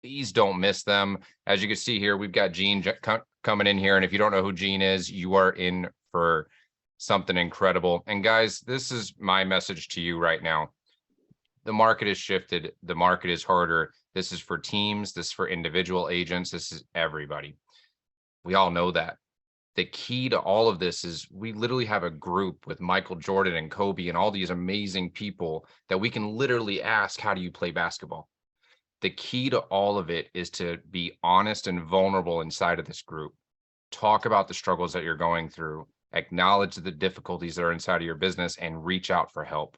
Please don't miss them. As you can see here, we've got Gene coming in here. And if you don't know who Gene is, you are in for something incredible. And guys, this is my message to you right now. The market has shifted. The market is harder. This is for teams. This is for individual agents. This is everybody. We all know that. The key to all of this is we literally have a group with Michael Jordan and Kobe and all these amazing people that we can literally ask, how do you play basketball? The key to all of it is to be honest and vulnerable inside of this group. Talk about the struggles that you're going through, acknowledge the difficulties that are inside of your business, and reach out for help.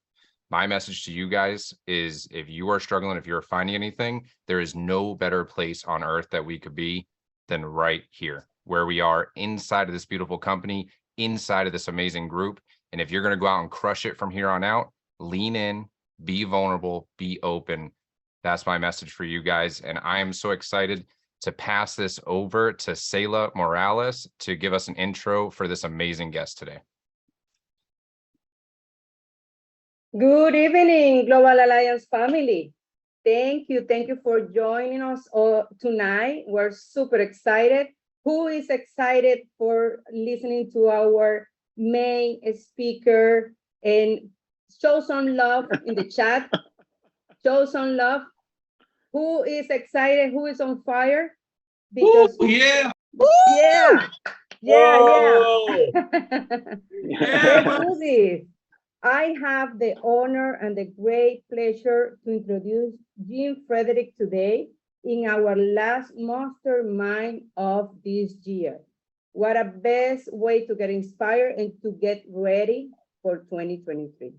My message to you guys is, if you are struggling, if you're finding anything, there is no better place on earth that we could be than right here, where we are inside of this beautiful company, inside of this amazing group. And if you're going to go out and crush it from here on out, lean in, be vulnerable, be open. That's my message for you guys. And I am so excited to pass this over to Selah Morales to give us an intro for this amazing guest today. Good evening, Global Alliance family. Thank you for joining us tonight. We're super excited. Who is excited for listening to our main speaker? And show some love in the chat. Show some love. Who is excited? Who is on fire? Because yeah. Yeah. Yeah. Let's do this. I have the honor and the great pleasure to introduce Jim Frederick today in our last mastermind of this year. What a best way to get inspired and to get ready for 2023.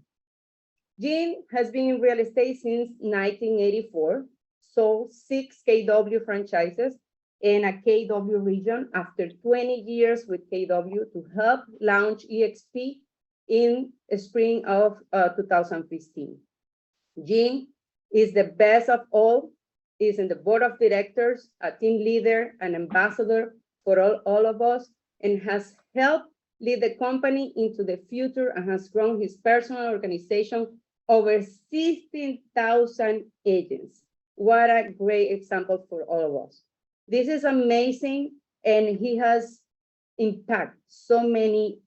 Jim has been in real estate since 1984, sold 6 KW franchises in a KW region after 20 years with KW to help launch EXP in the spring of 2015. Jim is the best of all, is in the board of directors, a team leader, an ambassador for all of us, and has helped lead the company into the future and has grown his personal organization over 16,000 agents. What a great example for all of us. This is amazing, and he has impacted so many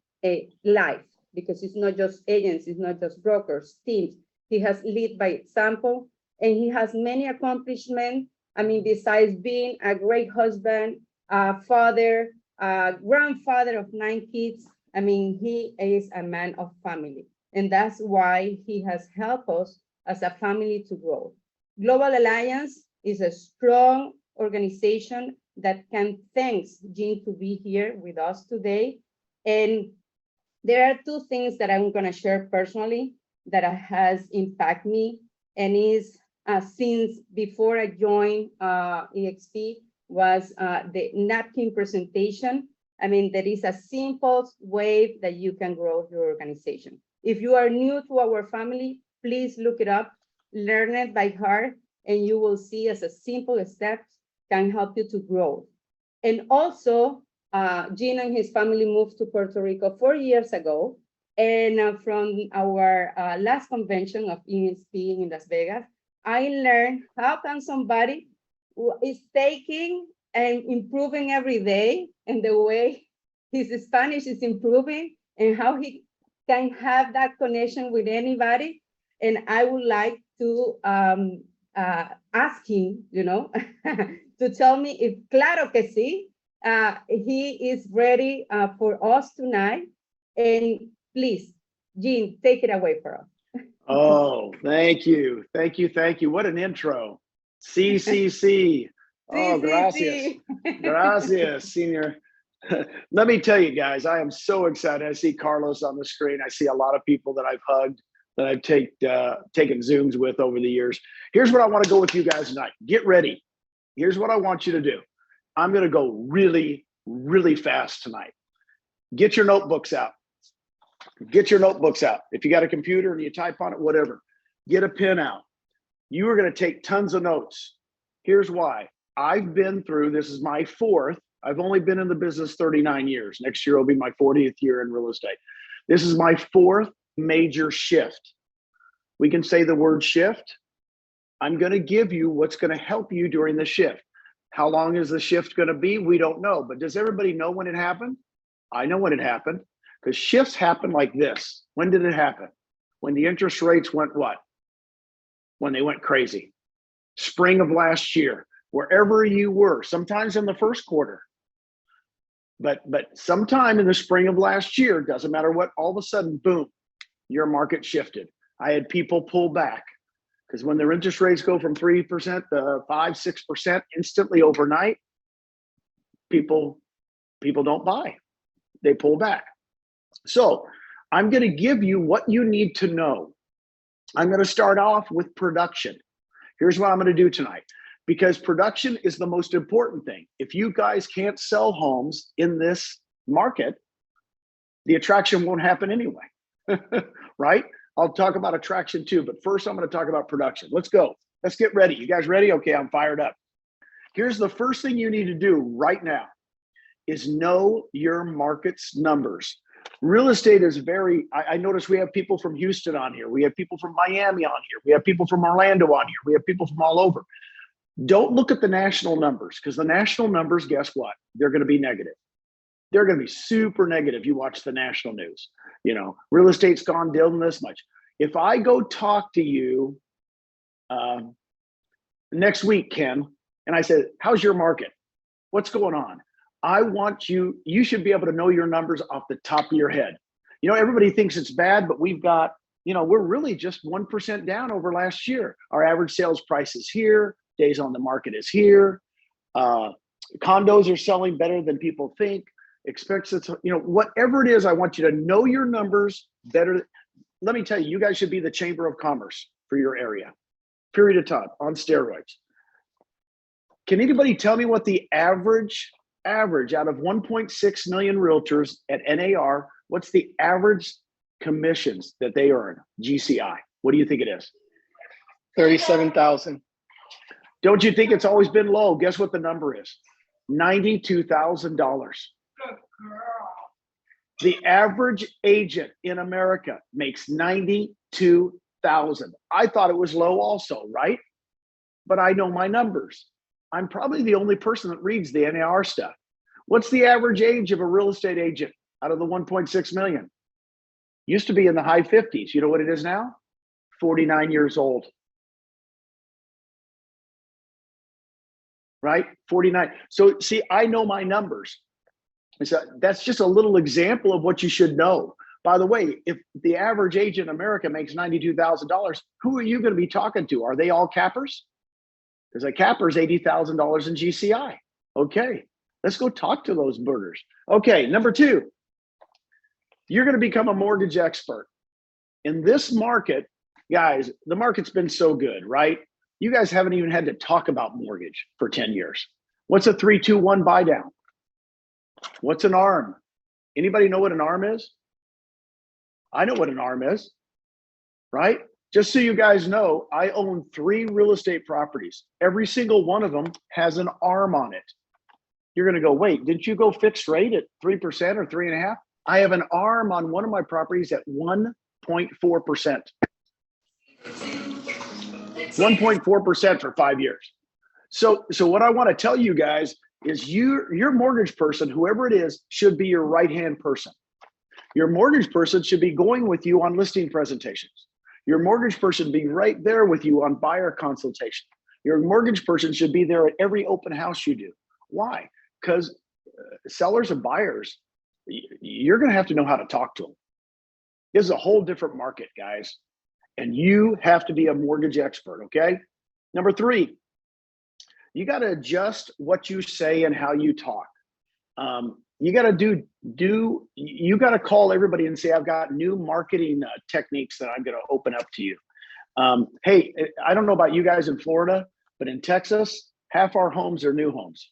lives, because it's not just agents, it's not just brokers, teams. He has led by example, and he has many accomplishments. I mean, besides being a great husband, father, grandfather of 9 kids, I mean, he is a man of family. And that's why he has helped us as a family to grow. Global Alliance is a strong organization that can thanks Jim to be here with us today. And there are 2 things that I'm going to share personally that has impacted me, and is since before I joined EXP was the napkin presentation. I mean, there is a simple way that you can grow your organization. If you are new to our family, please look it up, learn it by heart, and you will see as a simple step can help you to grow. And also, Gene and his family moved to Puerto Rico 4 years ago. And from our last convention of EXP in Las Vegas, I learned how can somebody who is taking and improving every day, and the way his Spanish is improving, and how he can have that connection with anybody. And I would like to ask him, to tell me if, claro que sí, he is ready for us tonight. And please, Gene, take it away for us. Oh, thank you. What an intro. CCC. Oh, gracias. Gracias, senior. Let me tell you guys, I am so excited. I see Carlos on the screen. I see a lot of people that I've hugged, that I've taken Zooms with over the years. Here's what I want to go with you guys tonight. Get ready. Here's what I want you to do. I'm going to go really, really fast tonight. Get your notebooks out. Get your notebooks out. If you got a computer and you type on it, whatever, get a pen out. You are going to take tons of notes. Here's why. I've been through, this is my 4th. I've only been in the business 39 years. Next year will be my 40th year in real estate. This is my 4th major shift. We can say the word shift. I'm going to give you what's going to help you during the shift. How long is the shift going to be? We don't know. But does everybody know when it happened? I know when it happened, because shifts happen like this. When did it happen? When the interest rates went what? When they went crazy. Spring of last year, wherever you were, sometimes in the first quarter. But sometime in the spring of last year, doesn't matter what, all of a sudden, boom, your market shifted. I had people pull back. Because when their interest rates go from 3% to 5-6% instantly overnight, people don't buy. They pull back. So I'm going to give you what you need to know. I'm going to start off with production. Here's what I'm going to do tonight, because production is the most important thing. If you guys can't sell homes in this market, the attraction won't happen anyway, right? I'll talk about attraction too, but first I'm going to talk about production. Let's go. Let's get ready. You guys ready? Okay, I'm fired up. Here's the first thing you need to do right now is know your market's numbers. Real estate is very, I notice we have people from Houston on here. We have people from Miami on here. We have people from Orlando on here. We have people from all over. Don't look at the national numbers, because the national numbers, guess what? They're going to be negative. They're going to be super negative. You watch the national news, you know, real estate's gone down this much. If I go talk to you next week, Ken, and I said, how's your market? What's going on? I want you should be able to know your numbers off the top of your head. You know, everybody thinks it's bad, but we've got, you know, we're really just 1% down over last year. Our average sales price is here. Days on the market is here. Condos are selling better than people think. Expenses, you know, whatever it is, I want you to know your numbers better. Let me tell you, you guys should be the Chamber of Commerce for your area, period of time, on steroids. Can anybody tell me what the average out of 1.6 million realtors at NAR, what's the average commissions that they earn, GCI? What do you think it is? 37,000. Don't you think it's always been low? Guess what the number is? $92,000. The average agent in America makes $92,000. I thought it was low also, right? But I know my numbers. I'm probably the only person that reads the NAR stuff. What's the average age of a real estate agent out of the 1.6 million? Used to be in the high 50s. You know what it is now? 49 years old. Right? 49. So see, I know my numbers. So that's just a little example of what you should know. By the way, if the average agent in America makes $92,000, who are you going to be talking to? Are they all cappers? Because a capper is $80,000 in GCI. Okay, let's go talk to those birders. Okay, number two, you're going to become a mortgage expert. In this market, guys, the market's been so good, right? You guys haven't even had to talk about mortgage for 10 years. What's a 3-2-1 buy down? What's an ARM? Anybody know what an ARM is? I know what an ARM is, right? Just so you guys know, I own 3 real estate properties. Every single one of them has an ARM on it. You're going to go, wait, didn't you go fixed rate at 3% or 3.5%? I have an ARM on one of my properties at 1.4%. 1.4% for 5 years. So what I want to tell you guys is your mortgage person, whoever it is, should be your right-hand person. Your mortgage person should be going with you on listing presentations. Your mortgage person be right there with you on buyer consultation. Your mortgage person should be there at every open house you do. Why? Because sellers and buyers, you're going to have to know how to talk to them. This is a whole different market, guys. And you have to be a mortgage expert, okay? Number 3, you got to adjust what you say and how you talk. You got to you got to call everybody and say, I've got new marketing techniques that I'm going to open up to you. Hey, I don't know about you guys in Florida, but in Texas, half our homes are new homes.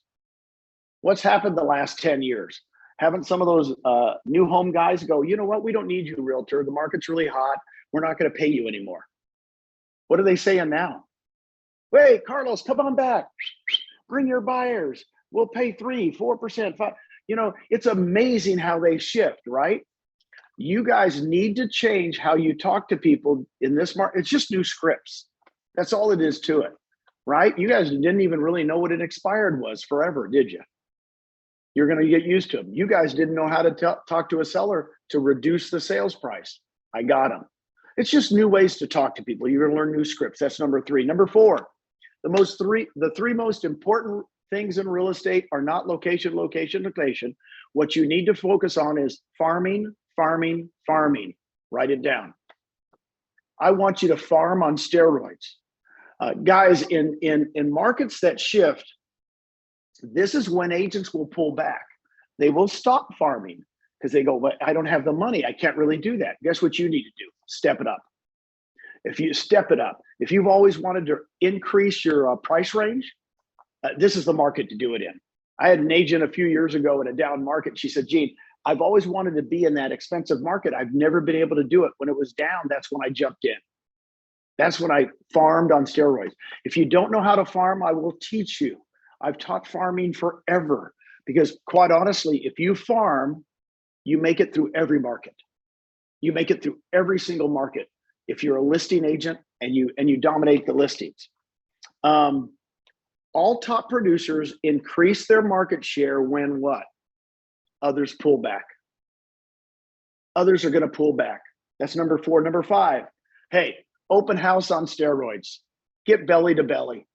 What's happened the last 10 years? Haven't some of those new home guys go, you know what? We don't need you, realtor. The market's really hot. We're not going to pay you anymore. What are they saying now? Wait, Carlos, come on back. Bring your buyers. We'll pay 3%, 4%, 5%. You know, it's amazing how they shift, right? You guys need to change how you talk to people in this market. It's just new scripts. That's all it is to it, right? You guys didn't even really know what an expired was forever, did you? You're going to get used to them. You guys didn't know how to talk to a seller to reduce the sales price. I got them. It's just new ways to talk to people. You're going to learn new scripts. That's number 3. Number 4, the three most important things in real estate are not location, location, location. What you need to focus on is farming, farming, farming. Write it down. I want you to farm on steroids. Guys, in markets that shift, this is when agents will pull back. They will stop farming because they go, well, I don't have the money. I can't really do that. Guess what you need to do? Step it up. If you step it up, if you've always wanted to increase your price range, this is the market to do it in. I had an agent a few years ago in a down market. She said, Gene, I've always wanted to be in that expensive market. I've never been able to do it. When it was down, that's when I jumped in. That's when I farmed on steroids. If you don't know how to farm, I will teach you. I've taught farming forever because quite honestly, if you farm, you make it through every market. You make it through every single market. If you're a listing agent and you dominate the listings. All top producers increase their market share when what? Others pull back. Others are going to pull back. That's number 4. Number 5, hey, open house on steroids. Get belly to belly.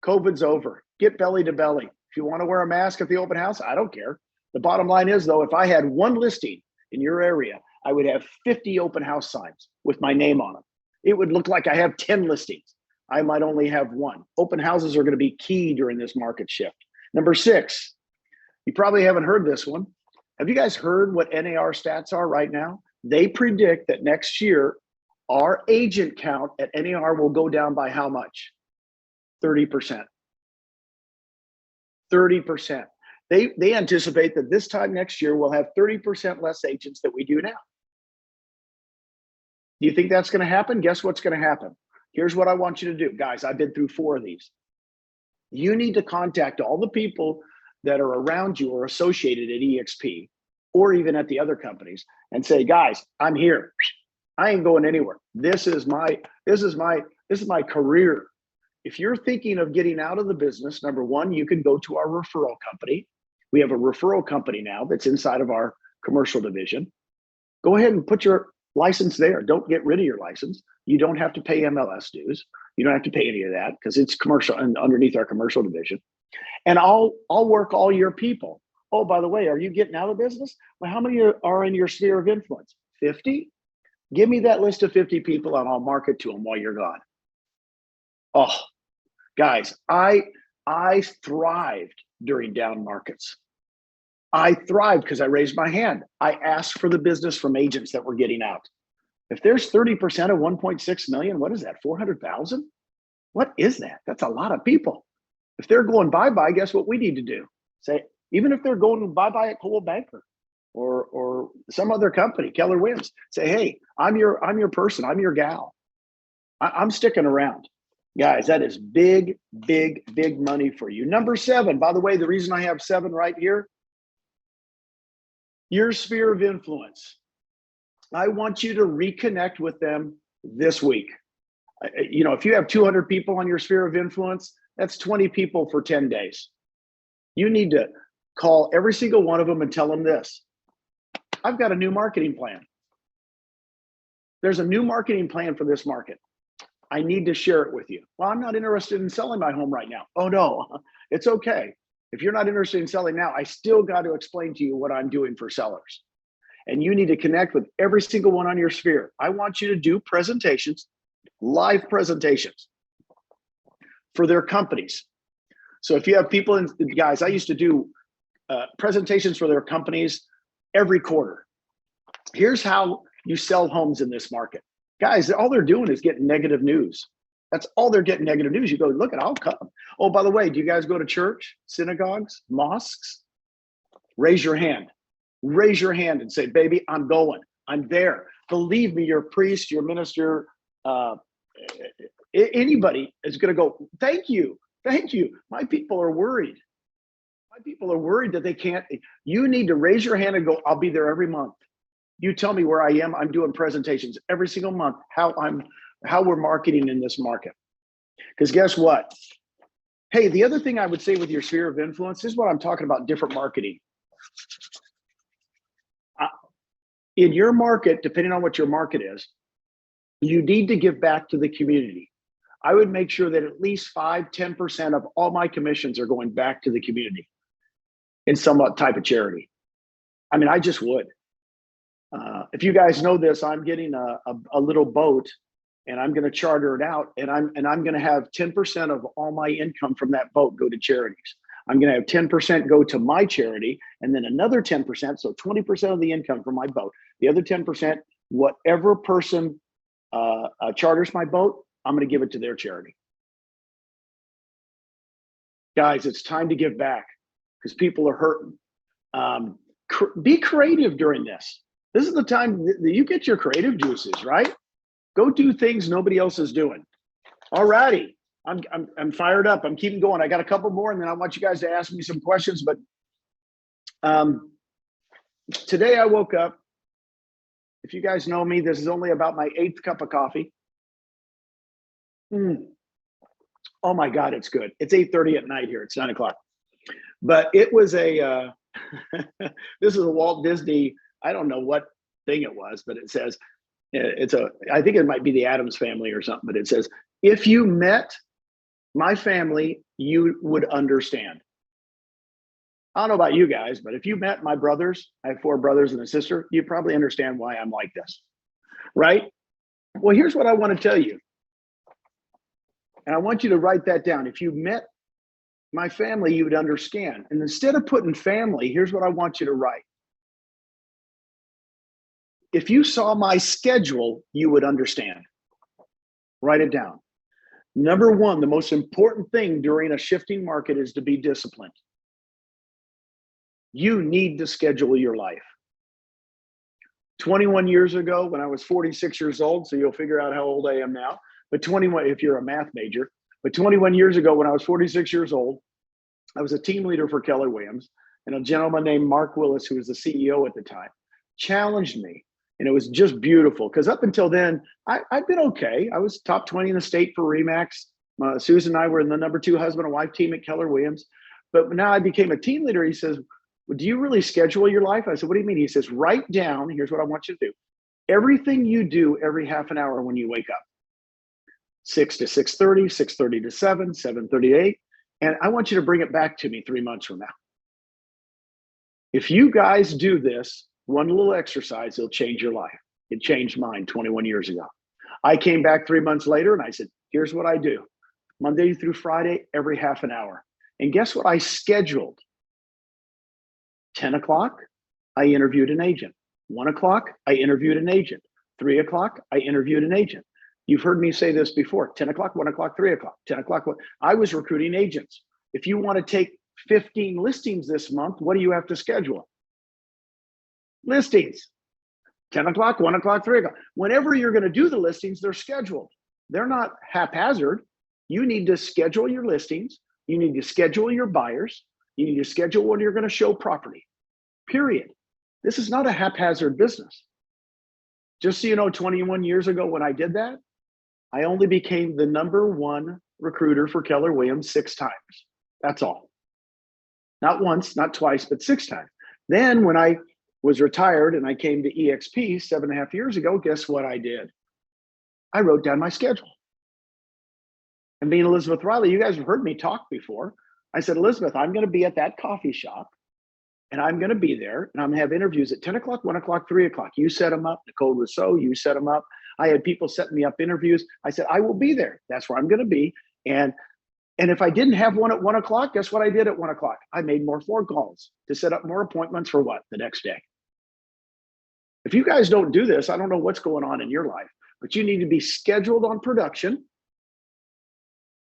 COVID's over. Get belly to belly. If you want to wear a mask at the open house, I don't care. The bottom line is, though, if I had one listing in your area, I would have 50 open house signs with my name on them. It would look like I have 10 listings. I might only have one. Open houses are going to be key during this market shift. Number 6, you probably haven't heard this one. Have you guys heard what NAR stats are right now? They predict that next year, our agent count at NAR will go down by how much? 30%. 30%. They anticipate that this time next year, we'll have 30% less agents than we do now. Do you think that's going to happen? Guess what's going to happen? Here's what I want you to do. Guys, I've been through 4 of these. You need to contact all the people that are around you or associated at EXP or even at the other companies and say, guys, I'm here. I ain't going anywhere. This is my career. If you're thinking of getting out of the business, number 1, you can go to our referral company. We have a referral company now that's inside of our commercial division. Go ahead and put your license there. Don't get rid of your license. You don't have to pay MLS dues. You don't have to pay any of that because it's commercial and underneath our commercial division. And I'll work all your people. Oh, by the way, are you getting out of the business? Well, how many are in your sphere of influence? 50? Give me that list of 50 people and I'll market to them while you're gone. Oh, guys, I thrived during down markets. I thrived because I raised my hand. I asked for the business from agents that were getting out. If there's 30% of 1.6 million, what is that, 400,000? What is that? That's a lot of people. If they're going bye-bye, guess what we need to do? Say, even if they're going bye-bye at Coldwell Banker or some other company, Keller Williams, say, hey, I'm your person, I'm your gal. I'm sticking around. Guys, that is big, big, big money for you. Number 7, by the way, the reason I have 7 right here, your sphere of influence. I want you to reconnect with them this week. You know, if you have 200 people on your sphere of influence, that's 20 people for 10 days. You need to call every single one of them and tell them this. I've got a new marketing plan. There's a new marketing plan for this market. I need to share it with you. Well, I'm not interested in selling my home right now. Oh no, it's okay. If you're not interested in selling now, I still got to explain to you what I'm doing for sellers. And you need to connect with every single one on your sphere. I want you to do presentations, live presentations for their companies. So if you have people in, guys, I used to do presentations for their companies every quarter. Here's how you sell homes in this market. Guys, all they're doing is getting negative news. That's all they're getting, negative news. You go, look, I'll come. Oh, by the way, do you guys go to church, synagogues, mosques? Raise your hand. Raise your hand and say, baby, I'm going. I'm there. Believe me, your priest, your minister, anybody is going to go, thank you. Thank you. My people are worried. My people are worried that they can't. You need to raise your hand and go, I'll be there every month. You tell me where I am. I'm doing presentations every single month, how we're marketing in this market. Because guess what? Hey, the other thing I would say with your sphere of influence, this is what I'm talking about, different marketing. In your market, depending on what your market is, you need to give back to the community. I would make sure that at least 5–10% of all my commissions are going back to the community in some type of charity. I mean, I just would. If you guys know this, I'm getting a little boat, and I'm going to charter it out, and I'm going to have 10% of all my income from that boat go to charities. I'm going to have 10% go to my charity, and then another 10%, so 20% of the income from my boat. The other 10%, whatever person charters my boat, I'm going to give it to their charity. Guys, it's time to give back because people are hurting. Be creative during this. This is the time that you get your creative juices, right? Go do things nobody else is doing. All righty. I'm fired up. I'm keeping going. I got a couple more, and then I want you guys to ask me some questions. But today I woke up. If you guys know me, this is only about my 8th cup of coffee. Oh my God, it's good. It's 8:30 at night here. It's 9 o'clock. But it was a, this is a Walt Disney, I don't know what thing it was, but it says, I think it might be the Addams Family or something, but it says, if you met my family, you would understand. I don't know about you guys, but if you met my brothers, I have 4 brothers and a sister, you probably understand why I'm like this, right? Well, here's what I want to tell you. And I want you to write that down. If you met my family, you would understand. And instead of putting family, here's what I want you to write. If you saw my schedule, you would understand. Write it down. Number 1, the most important thing during a shifting market is to be disciplined. You need to schedule your life. 21 years ago, when I was 46 years old, so you'll figure out how old I am now, but 21, if you're a math major, but 21 years ago, when I was 46 years old, I was a team leader for Keller Williams, and a gentleman named Mark Willis, who was the CEO at the time, challenged me. And it was just beautiful because up until then, I'd been okay. I was top 20 in the state for RE/MAX. Susan and I were in the number 2 husband and wife team at Keller Williams. But now I became a team leader. He says, well, do you really schedule your life? I said, what do you mean? He says, write down, here's what I want you to do. Everything you do every half an hour when you wake up. 6 to 6:30, 6:30 to 7, 7:30 to 8. And I want you to bring it back to me 3 months from now. If you guys do this, one little exercise, it'll change your life. It changed mine 21 years ago. I came back 3 months later and I said, here's what I do. Monday through Friday, every half an hour. And guess what I scheduled? 10 o'clock, I interviewed an agent. 1 o'clock, I interviewed an agent. 3 o'clock, I interviewed an agent. You've heard me say this before, 10 o'clock, 1 o'clock, 3 o'clock, 10 o'clock. I was recruiting agents. If you want to take 15 listings this month, what do you have to schedule? Listings. 10 o'clock, 1 o'clock, 3 o'clock. Whenever you're going to do the listings, they're scheduled. They're not haphazard. You need to schedule your listings. You need to schedule your buyers. You need to schedule when you're going to show property, period. This is not a haphazard business. Just so you know, 21 years ago when I did that, I only became the number 1 recruiter for Keller Williams 6 times. That's all. Not once, not twice, but 6 times. Then when I was retired and I came to EXP 7.5 years ago, guess what I did? I wrote down my schedule. And being Elizabeth Riley, you guys have heard me talk before. I said, Elizabeth, I'm going to be at that coffee shop and I'm going to be there and I'm going to have interviews at 10 o'clock, 1 o'clock, 3 o'clock. You set them up. Nicole Rousseau, you set them up. I had people setting me up interviews. I said, I will be there. That's where I'm going to be. And if I didn't have one at 1 o'clock, guess what I did at 1 o'clock? I made more phone calls to set up more appointments for what? The next day. If you guys don't do this, I don't know what's going on in your life, but you need to be scheduled on production.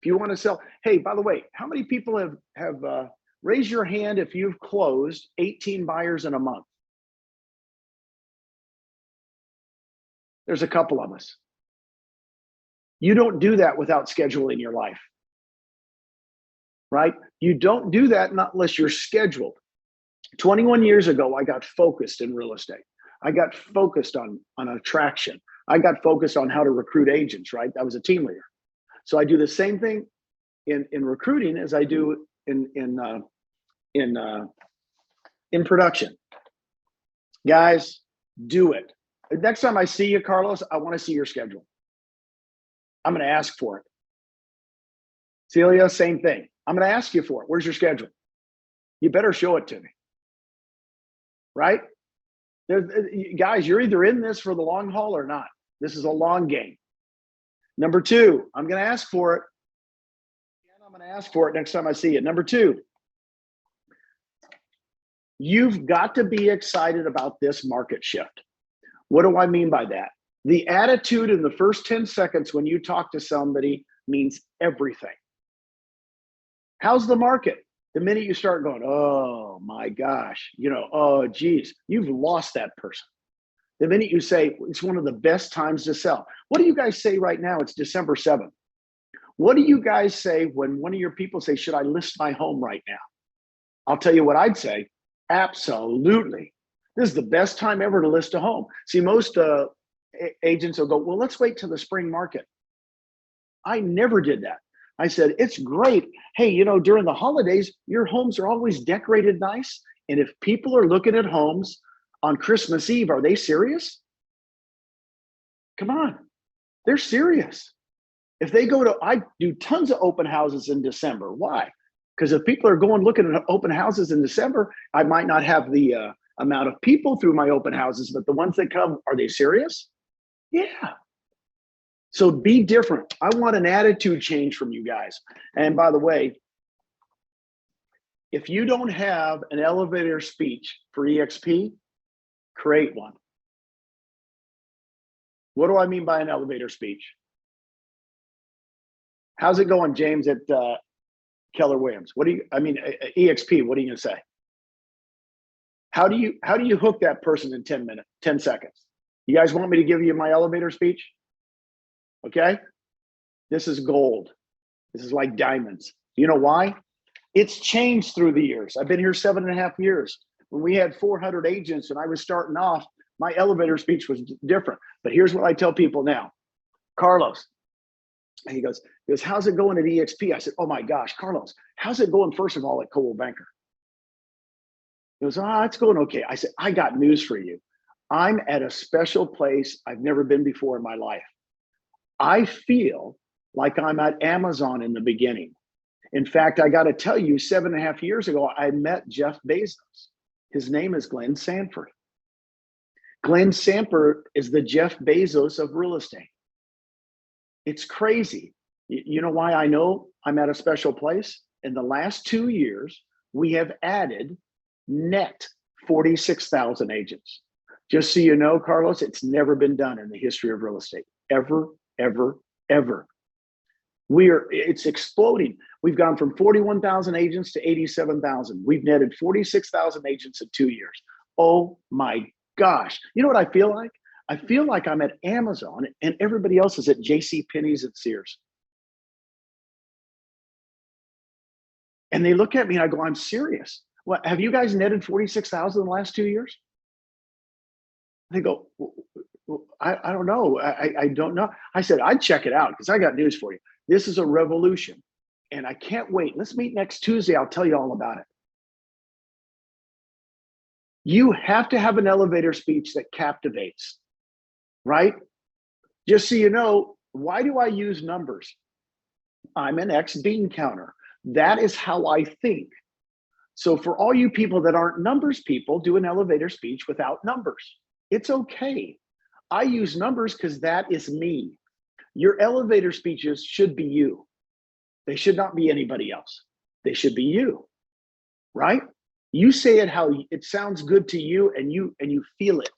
If you want to sell, hey, by the way, how many people have raised your hand if you've closed 18 buyers in a month? There's a couple of us. You don't do that without scheduling your life, right? You don't do that unless you're scheduled. 21 years ago, I got focused in real estate. I got focused on attraction. I got focused on how to recruit agents, right? I was a team leader. So I do the same thing in recruiting as I do in production. Guys, do it. Next time I see you, Carlos, I want to see your schedule. I'm going to ask for it. Celia, same thing. I'm going to ask you for it. Where's your schedule? You better show it to me. Right? Guys, you're either in this for the long haul or not. This is a long game. Number two, I'm going to ask for it. I'm going to ask for it next time I see you. Number two, you've got to be excited about this market shift. What do I mean by that? The attitude in the first 10 seconds when you talk to somebody means everything. How's the market? The minute you start going, oh my gosh, oh geez, you've lost that person. The minute you say it's one of the best times to sell. What do you guys say right now? It's December 7th. What do you guys say when one of your people say, should I list my home right now? I'll tell you what I'd say. Absolutely. This is the best time ever to list a home. See, most agents will go, well, let's wait till the spring market. I never did that. I said, it's great. Hey, during the holidays, your homes are always decorated nice. And if people are looking at homes on Christmas Eve, are they serious? Come on, they're serious. If they I do tons of open houses in December. Why? Because if people are going looking at open houses in December, I might not have the amount of people through my open houses, but the ones that come, are they serious? Yeah. So be different. I want an attitude change from you guys. And by the way, if you don't have an elevator speech for EXP, create one. What do I mean by an elevator speech? How's it going, James, at Keller Williams? EXP, what are you gonna say? How do you hook that person in 10 seconds? You guys want me to give you my elevator speech? Okay, this is gold. This is like diamonds. You know why? It's changed through the years. I've been here 7.5 years. When we had 400 agents and I was starting off, my elevator speech was different. But here's what I tell people now. Carlos, and he goes, how's it going at EXP? I said, oh my gosh, Carlos, how's it going first of all at Coldwell Banker? He goes, it's going okay. I said, I got news for you. I'm at a special place I've never been before in my life. I feel like I'm at Amazon in the beginning. In fact, I got to tell you, 7.5 years ago, I met Jeff Bezos. His name is Glenn Sanford. Glenn Sanford is the Jeff Bezos of real estate. It's crazy. You know why I know I'm at a special place? In the last 2 years, we have added net 46,000 agents. Just so you know, Carlos, it's never been done in the history of real estate. Ever, ever, ever. It's exploding. We've gone from 41,000 agents to 87,000. We've netted 46,000 agents in 2 years. Oh my gosh. You know what I feel like? I feel like I'm at Amazon and everybody else is at JCPenney's and Sears. And they look at me and I go, I'm serious. What, have you guys netted 46,000 in the last 2 years? They go, I don't know. I don't know. I said, I'd check it out because I got news for you. This is a revolution and I can't wait. Let's meet next Tuesday. I'll tell you all about it. You have to have an elevator speech that captivates, right? Just so you know, why do I use numbers? I'm an ex-bean counter. That is how I think. So for all you people that aren't numbers people, do an elevator speech without numbers. It's okay. I use numbers because that is me. Your elevator speeches should be you. They should not be anybody else. They should be you, right? You say it how it sounds good to you and you feel it.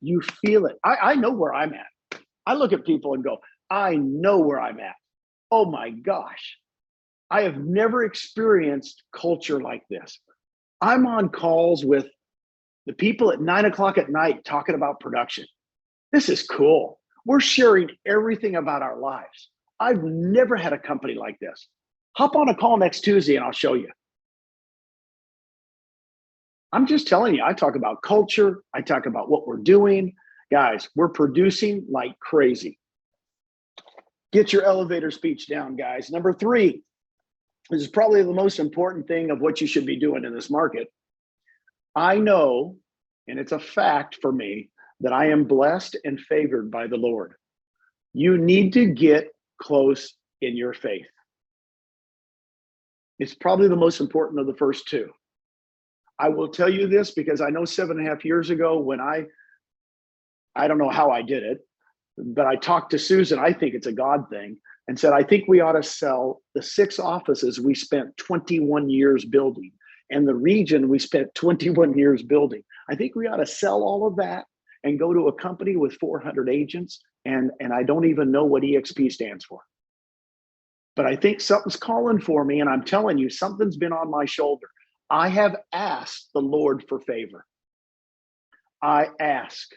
You feel it. I know where I'm at. I look at people and go, I know where I'm at. Oh my gosh. I have never experienced culture like this. I'm on calls with the people at 9 o'clock at night talking about production. This is cool. We're sharing everything about our lives. I've never had a company like this. Hop on a call next Tuesday and I'll show you. I'm just telling you, I talk about culture. I talk about what we're doing. Guys, we're producing like crazy. Get your elevator speech down, guys. Number 3, this is probably the most important thing of what you should be doing in this market. I know, and it's a fact for me, that I am blessed and favored by the Lord. You need to get close in your faith. It's probably the most important of the first 2. I will tell you this because I know 7.5 years ago when I don't know how I did it, but I talked to Susan, I think it's a God thing, and said, I think we ought to sell the 6 offices we spent 21 years building and the region we spent 21 years building. I think we ought to sell all of that and go to a company with 400 agents. And I don't even know what EXP stands for. But I think something's calling for me. And I'm telling you, something's been on my shoulder. I have asked the Lord for favor. I ask.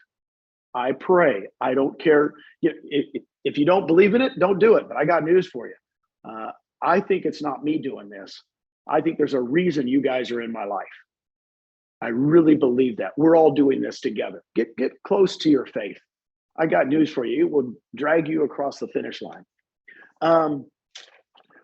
I pray. I don't care. If you don't believe in it, don't do it. But I got news for you. I think it's not me doing this. I think there's a reason you guys are in my life. I really believe that. We're all doing this together. Get close to your faith. I got news for you. It will drag you across the finish line.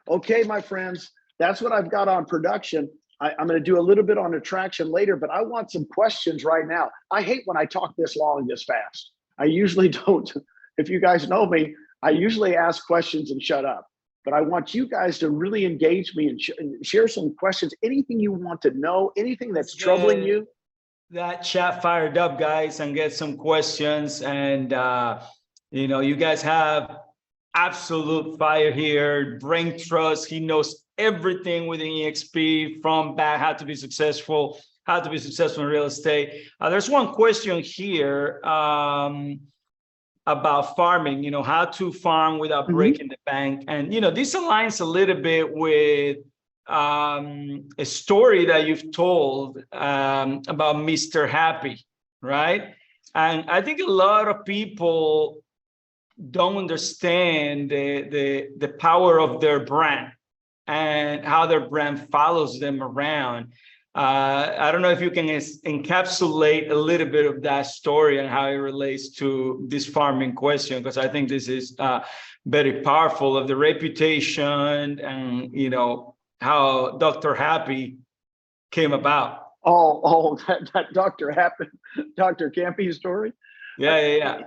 Okay, my friends, that's what I've got on production. I'm going to do a little bit on attraction later, but I want some questions right now. I hate when I talk this long and this fast. I usually don't. If you guys know me, I usually ask questions and shut up. But I want you guys to really engage me and share some questions. Anything you want to know, anything that's troubling you. That chat fired up, guys, and get some questions. And, you guys have absolute fire here. Brain trust. He knows everything within EXP from back, how to be successful in real estate. There's one question here about farming, how to farm without breaking the bank. And, this aligns a little bit with a story that you've told about Mr. Happy, right? And I think a lot of people don't understand the power of their brand and how their brand follows them around. I don't know if you can encapsulate a little bit of that story and how it relates to this farming question, because I think this is very powerful of the reputation and, how Dr. Happy came about. That Dr. Happy, Dr. Campy story? Yeah.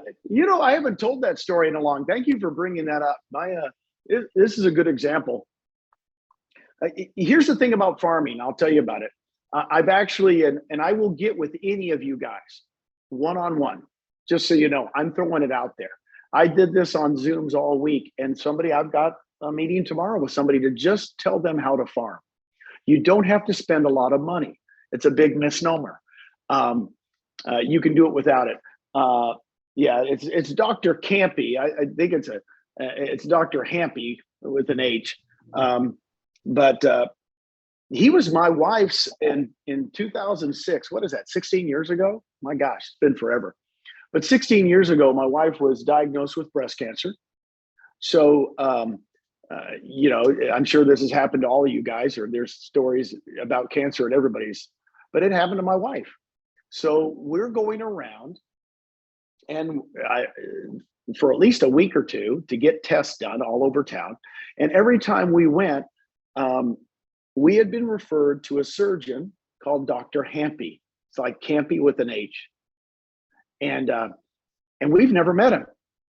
I haven't told that story in a long. Thank you for bringing that up. This is a good example. Here's the thing about farming. I'll tell you about it. I've actually, and I will get with any of you guys one-on-one, just so you know, I'm throwing it out there. I did this on Zooms all week, and I've got a meeting tomorrow with somebody to just tell them how to farm. You don't have to spend a lot of money. It's a big misnomer. You can do it without it. It's Dr. Campy. I think it's Dr. Hampy with an H. But he was my wife's in 2006. What is that, 16 years ago? My gosh, it's been forever. But 16 years ago, my wife was diagnosed with breast cancer. So, I'm sure this has happened to all of you guys, or there's stories about cancer at everybody's, but it happened to my wife. So we're going around and for at least a week or two to get tests done all over town. And every time we went, we had been referred to a surgeon called Dr. Hampy. It's like Campy with an H. And we've never met him.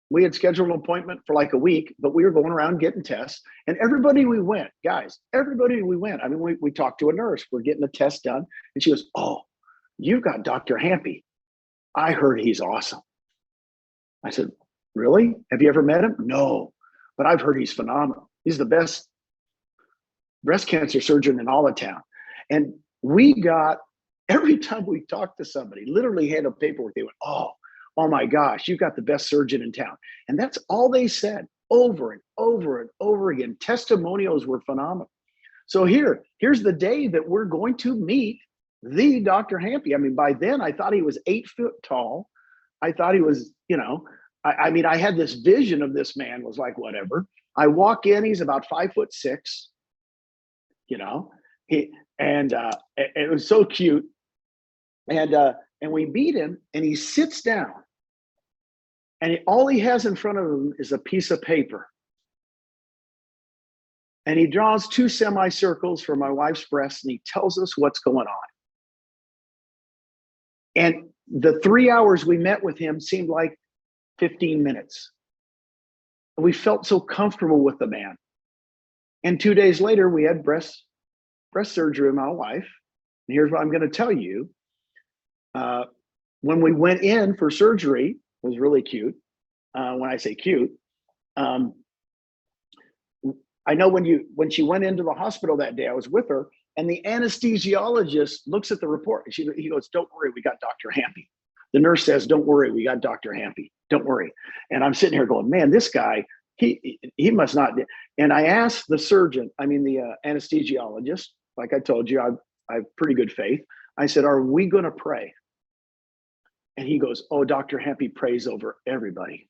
We had scheduled an appointment for like a week, but we were going around getting tests. And everybody we went, guys, I mean, we talked to a nurse. We're getting the test done. And she goes, "Oh, you've got Dr. Hampy. I heard he's awesome." I said, "Really? Have you ever met him?" "No, but I've heard he's phenomenal. He's the best breast cancer surgeon in all of town." And every time we talked to somebody, literally hand them paperwork, they went, oh my gosh, you've got the best surgeon in town. And that's all they said over and over and over again. Testimonials were phenomenal. So here's the day that we're going to meet the Dr. Hampy. I mean, by then I thought he was 8 foot tall. I thought he was, I had this vision of this man, was like, whatever. I walk in, he's about 5'6". It was so cute. And we meet him and he sits down and all he has in front of him is a piece of paper. And he draws 2 semicircles for my wife's breasts, and he tells us what's going on. And the 3 hours we met with him seemed like 15 minutes. We felt so comfortable with the man. And 2 days later, we had breast surgery with my wife. And here's what I'm going to tell you. When we went in for surgery, it was really cute. When I say cute, I know when she went into the hospital that day, I was with her, and the anesthesiologist looks at the report. And he goes, "Don't worry, we got Dr. Hampy." The nurse says, "Don't worry, we got Dr. Hampy. Don't worry." And I'm sitting here going, man, this guy, he must not. And I asked the surgeon, the anesthesiologist, like I told you, I have pretty good faith. I said, "Are we going to pray?" And he goes, "Oh, Dr. Hampy prays over everybody."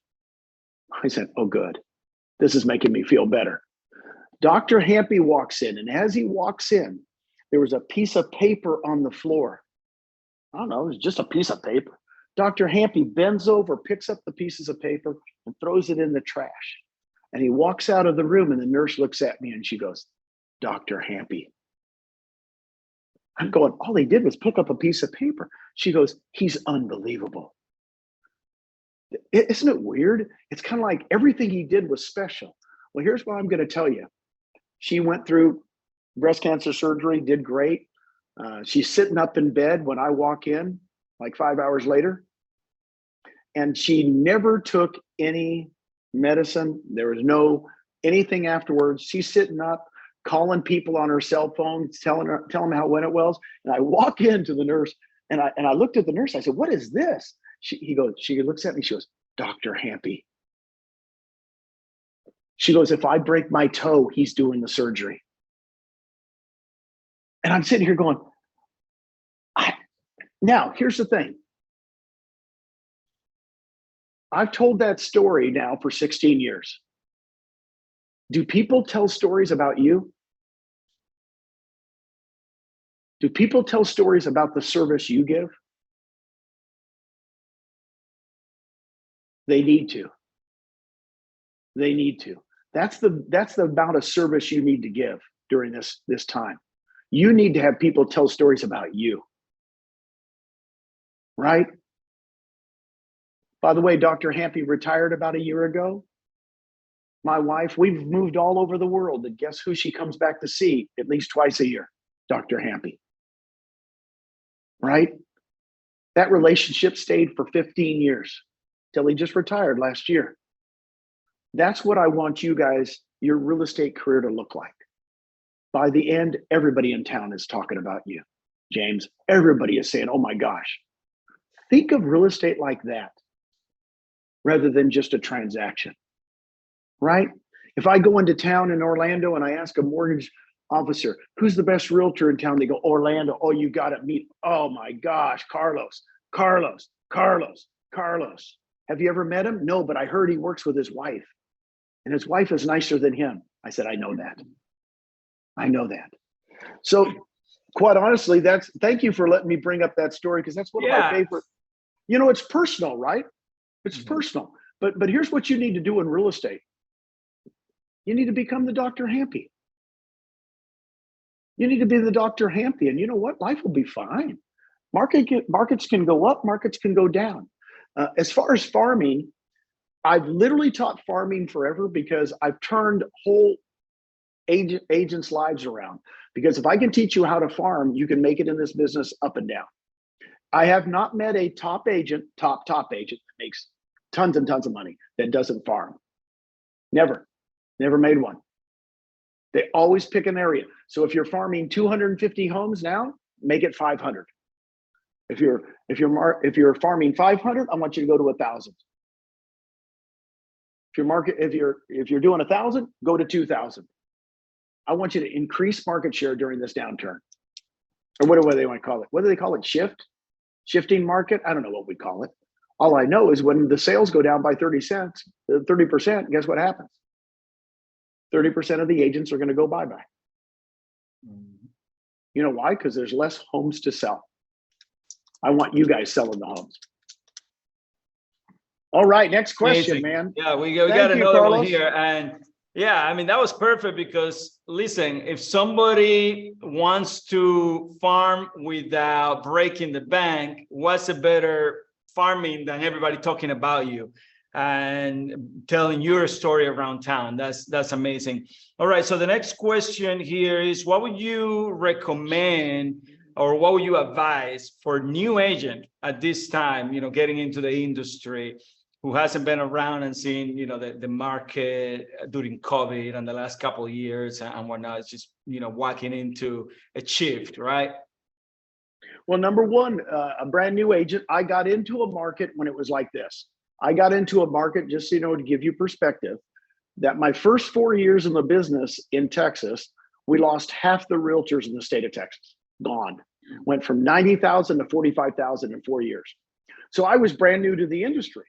I said, "Oh, good. This is making me feel better." Dr. Hampy walks in, and as he walks in, there was a piece of paper on the floor. I don't know, it was just a piece of paper. Dr. Hampy bends over, picks up the pieces of paper, and throws it in the trash. And he walks out of the room, and the nurse looks at me, and she goes, "Dr. Hampy." I'm going, all he did was pick up a piece of paper. She goes, "He's unbelievable." Isn't it weird? It's kind of like everything he did was special. Well, here's what I'm going to tell you. She went through breast cancer surgery, did great. She's sitting up in bed when I walk in, like 5 hours later. And she never took any medicine. There was no anything afterwards. She's sitting up, calling people on her cell phone, telling them how when it was. And I walk into the nurse, and I looked at the nurse. I said, "What is this?" She looks at me. She goes, "Dr. Hampy." She goes, "If I break my toe, he's doing the surgery." And I'm sitting here going, now, here's the thing. I've told that story now for 16 years. Do people tell stories about you? Do people tell stories about the service you give? They need to. They need to. That's the amount of service you need to give during this time. You need to have people tell stories about you. Right? By the way, Dr. Hampy retired about a year ago. My wife, we've moved all over the world, and guess who she comes back to see at least twice a year? Dr. Hampy. Right? That relationship stayed for 15 years till he just retired last year. That's what I want you guys, your real estate career, to look like. By the end, everybody in town is talking about you, James. Everybody is saying, "Oh my gosh." Think of real estate like that rather than just a transaction, right? If I go into town in Orlando and I ask a mortgage officer, "Who's the best realtor in town?" They go, "Orlando." "Oh, you got to meet." "Oh my gosh, Carlos. Have you ever met him?" "No, but I heard he works with his wife, and his wife is nicer than him." I said, "I know that. I know that." So quite honestly, thank you for letting me bring up that story, because that's one of my favorite. It's personal, right? It's personal. But here's what you need to do in real estate. You need to become the Dr. Hampy. You need to be the Dr. Hampy, and you know what? Life will be fine. Markets can go up, markets can go down. As far as farming, I've literally taught farming forever, because I've turned whole agents' lives around. Because if I can teach you how to farm, you can make it in this business up and down. I have not met a top agent that makes tons and tons of money that doesn't farm. Never made one. They always pick an area. So if you're farming 250 homes now, make it 500. If you're farming 500, I want you to go to 1,000. If you're doing 1,000, go to 2,000. I want you to increase market share during this downturn. Or what do they want to call it? What do they call it? Shifting market? I don't know what we call it. All I know is when the sales go down by 30%, guess what happens? 30% of the agents are going to go bye-bye. You know why? Because there's less homes to sell. I want you guys selling the homes. All right, next question, man. Yeah, we got another one here. And Yeah, I mean, that was perfect because listen, if somebody wants to farm without breaking the bank, what's a better farming than everybody talking about you and telling your story around town? That's amazing. All right, so the next question here is, what would you recommend or what would you advise for new agent at this time, getting into the industry, who hasn't been around and seen, the market during COVID and the last couple of years and whatnot? It's just, walking into a shift, right? Well, number one, a brand new agent, I got into a market when it was like this. I got into a market, just to give you perspective, that my first 4 years in the business in Texas, we lost half the realtors in the state of Texas. Gone. Went from 90,000 to 45,000 in 4 years. So I was brand new to the industry.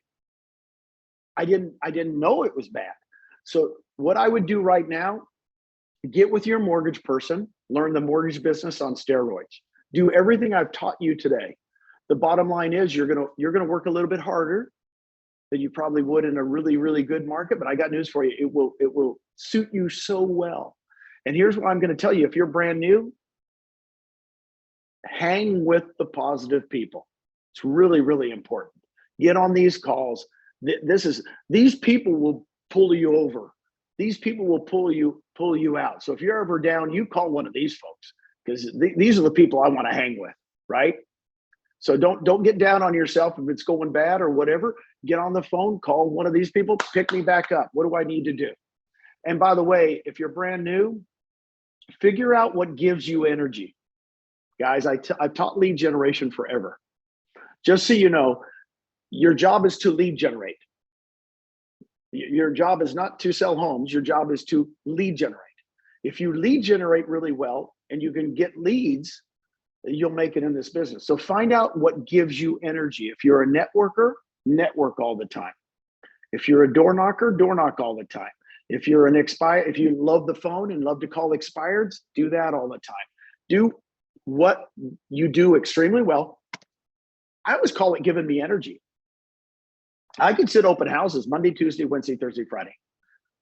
I didn't know it was bad. So what I would do right now, get with your mortgage person, learn the mortgage business on steroids. Do everything I've taught you today. The bottom line is you're gonna work a little bit harder than you probably would in a really, really good market, but I got news for you. It will suit you so well. And here's what I'm gonna tell you. If you're brand new, hang with the positive people. It's really, really important. Get on these calls. These people will pull you over. These people will pull you out. So if you're ever down, you call one of these folks, because these are the people I want to hang with, right? So don't get down on yourself if it's going bad or whatever. Get on the phone, call one of these people, pick me back up. What do I need to do? And by the way, if you're brand new, figure out what gives you energy. Guys, I've taught lead generation forever. Just so you know, your job is to lead generate. Your job is not to sell homes. Your job is to lead generate. If you lead generate really well and you can get leads, you'll make it in this business. So find out what gives you energy. If you're a networker, network all the time. If you're a door knocker, door knock all the time. If you're if you love the phone and love to call expireds, do that all the time. Do what you do extremely well. I always call it giving me energy. I could sit open houses Monday, Tuesday, Wednesday, Thursday, Friday.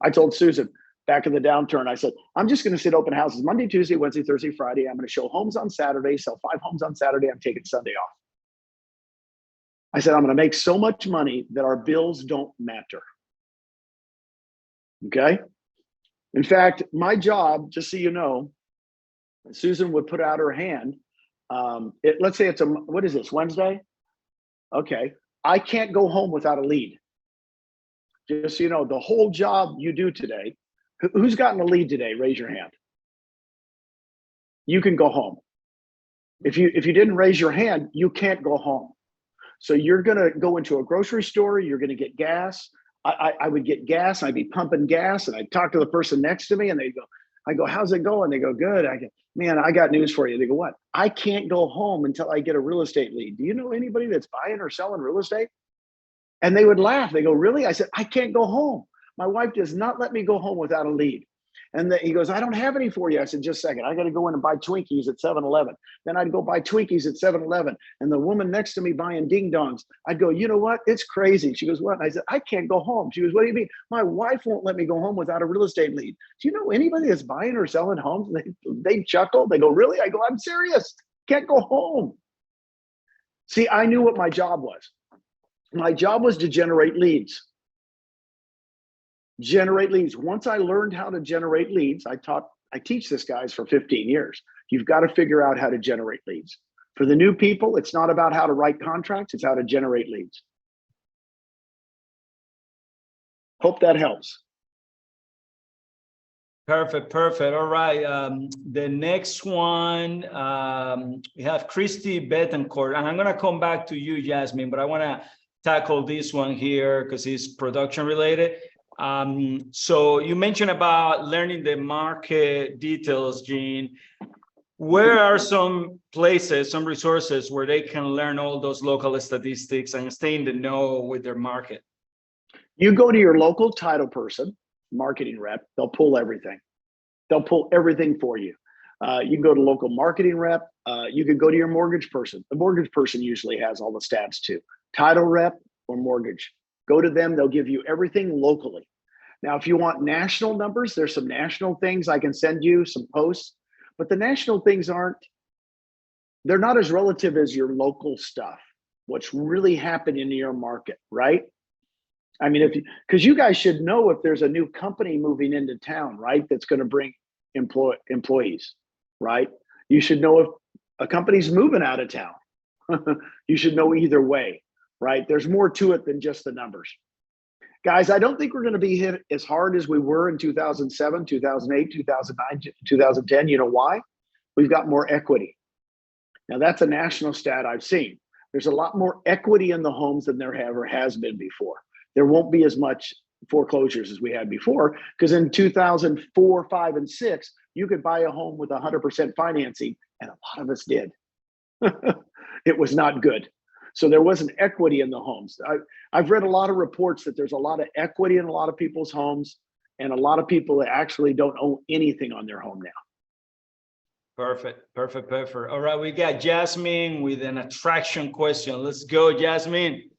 I told Susan back in the downturn, I said, I'm just going to sit open houses Monday, Tuesday, Wednesday, Thursday, Friday. I'm going to show homes on Saturday, sell 5 homes on Saturday. I'm taking Sunday off. I said, I'm going to make so much money that our bills don't matter. Okay. In fact, my job, just so you know, Susan would put out her hand. Let's say what is this, Wednesday? Okay. I can't go home without a lead. Just so you know, the whole job you do today, who's gotten a lead today? Raise your hand. You can go home. If you didn't raise your hand, you can't go home. So you're gonna go into a grocery store, you're gonna get gas. I would get gas, I'd be pumping gas, and I'd talk to the person next to me, and I go, how's it going? They go, good. I go, man, I got news for you. They go, what? I can't go home until I get a real estate lead. Do you know anybody that's buying or selling real estate? And they would laugh. They go, really? I said, I can't go home. My wife does not let me go home without a lead. And he goes, I don't have any for you. I said, just a second. I got to go in and buy Twinkies at 7-Eleven. Then I'd go buy Twinkies at 7-Eleven. And the woman next to me buying ding dongs, I'd go, you know what? It's crazy. She goes, what? And I said, I can't go home. She goes, what do you mean? My wife won't let me go home without a real estate lead. Do you know anybody that's buying or selling homes? They chuckle. They go, really? I go, I'm serious. Can't go home. See, I knew what my job was. My job was to generate leads. Generate leads. Once I learned how to generate leads, I teach this guys for 15 years. You've got to figure out how to generate leads. For the new people, it's not about how to write contracts, it's how to generate leads. Hope that helps. Perfect. All right. The next one, we have Christy Betancourt, and I'm going to come back to you, Jasmine, but I want to tackle this one here because it's production related. So you mentioned about learning the market details, Gene. Where are some places, some resources where they can learn all those local statistics and stay in the know with their market? You go to your local title person, marketing rep, they'll pull everything. They'll pull everything for you. You can go to local marketing rep. You could go to your mortgage person. The mortgage person usually has all the stats too. Title rep or mortgage. Go to them, they'll give you everything locally. Now, if you want national numbers, there's some national things I can send you, some posts, but the national things they're not as relative as your local stuff. What's really happening in your market, right? I mean, because you guys should know if there's a new company moving into town, right? That's going to bring employees, right? You should know if a company's moving out of town. You should know either way, right? There's more to it than just the numbers. Guys, I don't think we're going to be hit as hard as we were in 2007, 2008, 2009, 2010. You know why? We've got more equity. Now, that's a national stat I've seen. There's a lot more equity in the homes than there ever has been before. There won't be as much foreclosures as we had before, because in 2004, 5, and 6, you could buy a home with 100% financing, and a lot of us did. It was not good. So there wasn't equity in the homes. I've read a lot of reports that there's a lot of equity in a lot of people's homes, and a lot of people that actually don't own anything on their home now. Perfect. All right, we got Jasmine with an attraction question. Let's go, Jasmine.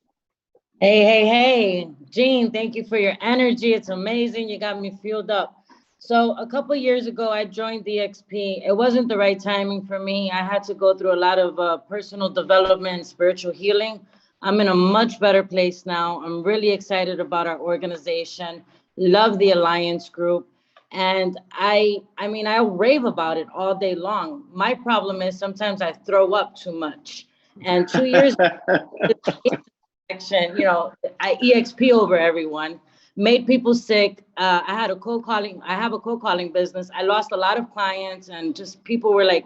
Hey, Gene, thank you for your energy. It's amazing. You got me fueled up. So a couple of years ago, I joined the XP. It wasn't the right timing for me. I had to go through a lot of personal development, spiritual healing. I'm in a much better place now. I'm really excited about our organization. Love the Alliance group. And I mean, I rave about it all day long. My problem is sometimes I throw up too much. And 2 years action, I EXP over everyone, made people sick. I have a cold calling business. I lost a lot of clients, and just people were like,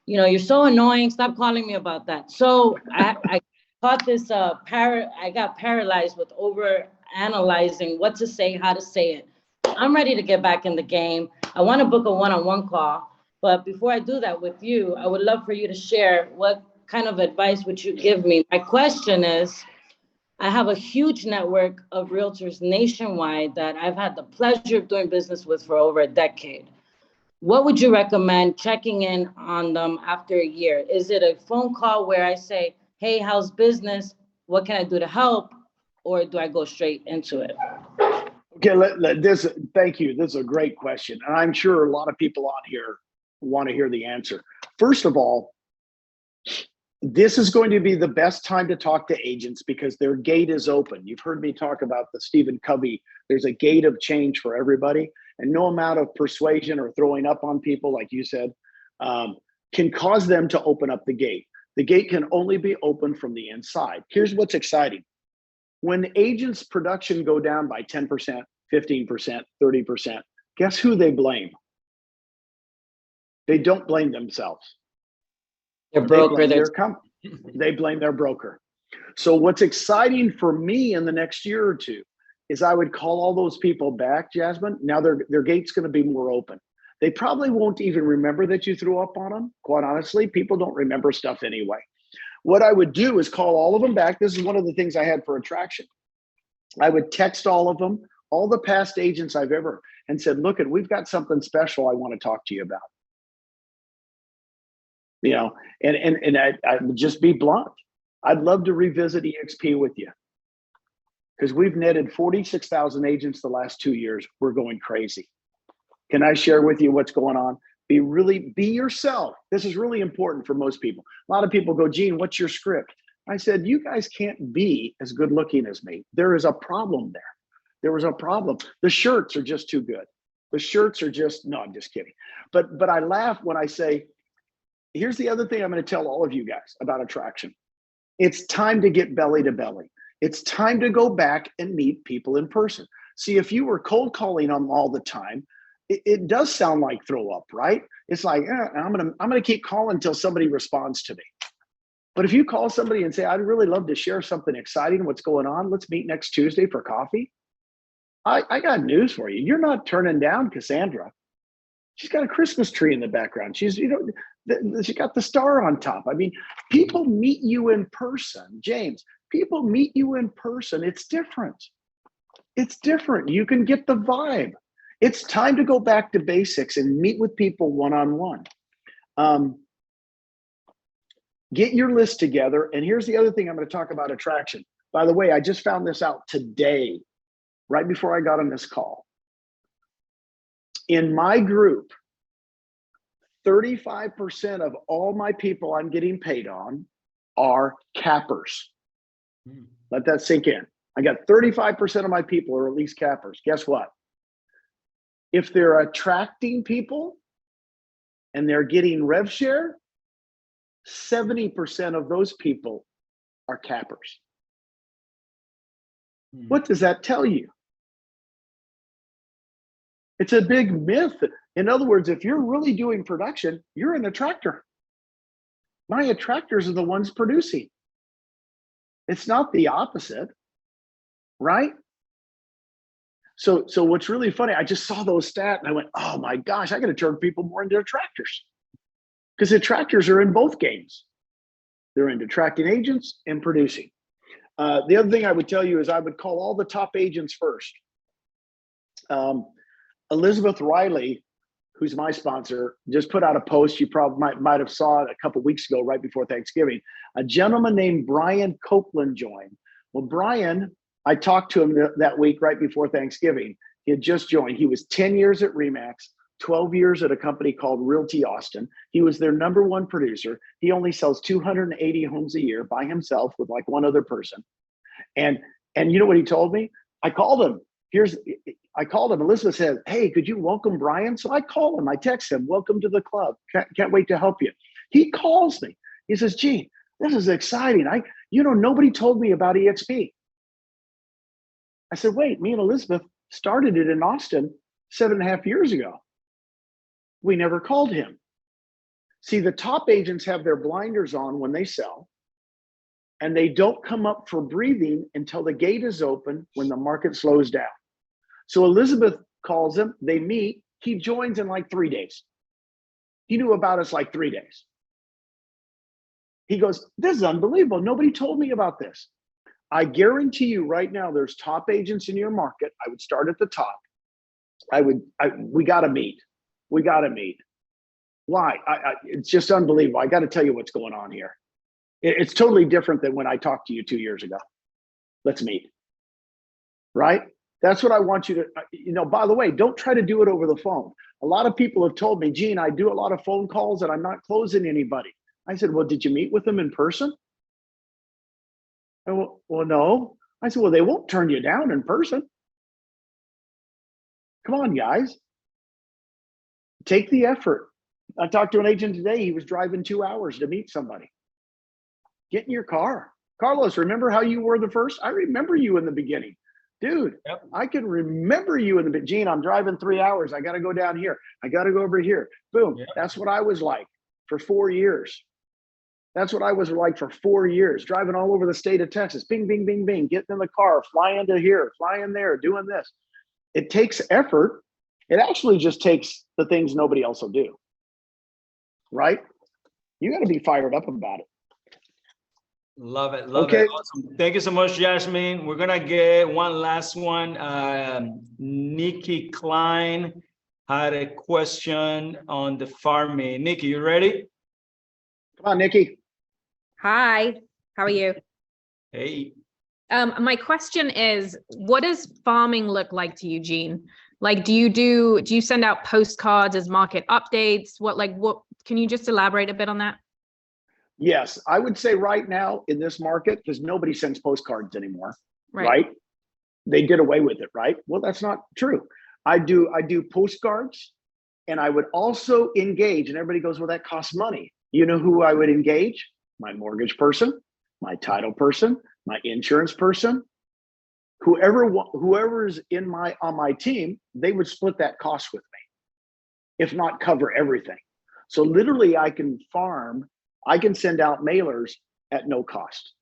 you're so annoying. Stop calling me about that. So I caught this I got paralyzed with over analyzing what to say, how to say it. I'm ready to get back in the game. I want to book a one-on-one call. But before I do that with you, I would love for you to share what kind of advice would you give me? My question is, I have a huge network of realtors nationwide that I've had the pleasure of doing business with for over a decade. What would you recommend checking in on them after a year? Is it a phone call where I say, hey, how's business? What can I do to help? Or do I go straight into it? Okay, thank you. This is a great question. And I'm sure a lot of people on here want to hear the answer. First of all, this is going to be the best time to talk to agents because their gate is open. You've heard me talk about the Stephen Covey. There's a gate of change for everybody. And no amount of persuasion or throwing up on people, like you said, can cause them to open up the gate. The gate can only be opened from the inside. Here's what's exciting. When agents' production go down by 10%, 15%, 30%, guess who they blame? They don't blame themselves. Their broker. They blame their broker. So what's exciting for me in the next year or two is I would call all those people back, Jasmine. Now their gate's going to be more open. They probably won't even remember that you threw up on them. Quite honestly, people don't remember stuff anyway. What I would do is call all of them back. This is one of the things I had for attraction. I would text all of them, all the past agents I've ever, and said, look, we've got something special I want to talk to you about. And I would just be blunt. I'd love to revisit EXP with you because we've netted 46,000 agents the last 2 years. We're going crazy. Can I share with you what's going on? Be yourself. This is really important for most people. A lot of people go, Gene, what's your script? I said, you guys can't be as good looking as me. There is a problem there. There was a problem. The shirts are just too good. The shirts are just, no, I'm just kidding. But I laugh when I say, here's the other thing I'm going to tell all of you guys about attraction. It's time to get belly to belly. It's time to go back and meet people in person. See, if you were cold calling them all the time, it does sound like throw up, right? It's like, I'm gonna keep calling until somebody responds to me. But if you call somebody and say, I'd really love to share something exciting, what's going on? Let's meet next Tuesday for coffee. I got news for you. You're not turning down Cassandra. She's got a Christmas tree in the background. She's, she got the star on top. I mean, people meet you in person, James. People meet you in person. It's different. It's different. You can get the vibe. It's time to go back to basics and meet with people one-on-one. Get your list together. And here's the other thing I'm going to talk about attraction. By the way, I just found this out today. right before I got on this call. In my group, 35% of all my people I'm getting paid on are cappers. Let that sink in. I got 35% of my people are at least cappers. Guess what? If they're attracting people and they're getting rev share, 70% of those people are cappers. What does that tell you? It's a big myth. In other words, if you're really doing production, you're an attractor. My attractors are the ones producing. It's not the opposite, right? So what's really funny, I just saw those stats and I went, oh my gosh, I got to turn people more into attractors, because attractors are in both games. They're into attracting agents and producing. The other thing I would tell you is I would call all the top agents first. Elizabeth Riley, who's my sponsor, just put out a post. You probably might have saw it a couple weeks ago, right before Thanksgiving. A gentleman named Brian Copeland joined. Well, Brian, I talked to him that week right before Thanksgiving. He had just joined. He was 10 years at Remax, 12 years at a company called Realty Austin. He was their #1 producer. He only sells 280 homes a year by himself with like one other person. And you know what he told me? I called him. I called him. Elizabeth said, hey, could you welcome Brian? So I called him. I text him, welcome to the club. Can't wait to help you. He calls me. He says, Gene, this is exciting. Nobody told me about EXP. I said, wait, me and Elizabeth started it in Austin 7.5 years ago. We never called him. See, the top agents have their blinders on when they sell, and they don't come up for breathing until the gate is open when the market slows down. So Elizabeth calls him, they meet, he joins in like 3 days. He knew about us like 3 days. He goes, this is unbelievable. Nobody told me about this. I guarantee you right now, there's top agents in your market. I would start at the top. We got to meet. We got to meet. Why? It's just unbelievable. I got to tell you what's going on here. It's totally different than when I talked to you 2 years ago. Let's meet. Right? That's what I want you to, by the way, don't try to do it over the phone. A lot of people have told me, Gene, I do a lot of phone calls and I'm not closing anybody. I said, well, did you meet with them in person? Well, no. I said, well, they won't turn you down in person. Come on, guys. Take the effort. I talked to an agent today. He was driving 2 hours to meet somebody. Get in your car. Carlos, remember how you were the first? I remember you in the beginning. Dude, yep. I can remember you in the beginning. Gene, I'm driving 3 hours. I got to go down here. I got to go over here. Boom. Yep. That's what I was like for 4 years. That's what I was like for 4 years, driving all over the state of Texas. Bing, bing, bing, bing, getting in the car, flying to here, flying there, doing this. It takes effort. It actually just takes the things nobody else will do, right? You got to be fired up about it. Love it. Love it. Awesome. Thank you so much, Jasmine. We're going to get one last one. Nikki Klein had a question on the farming. Nikki, you ready? Come on, Nikki. Hi, how are you? Hey. My question is, what does farming look like to you, Gene? Like, do you send out postcards as market updates? What can you just elaborate a bit on that? Yes, I would say right now in this market, because nobody sends postcards anymore, right? They did away with it, right? Well, that's not true. I do postcards, and I would also engage, and everybody goes, well, that costs money. You know who I would engage? My mortgage person, my title person, my insurance person, whoever's on my team, they would split that cost with me, if not cover everything. So literally I can send out mailers at no cost.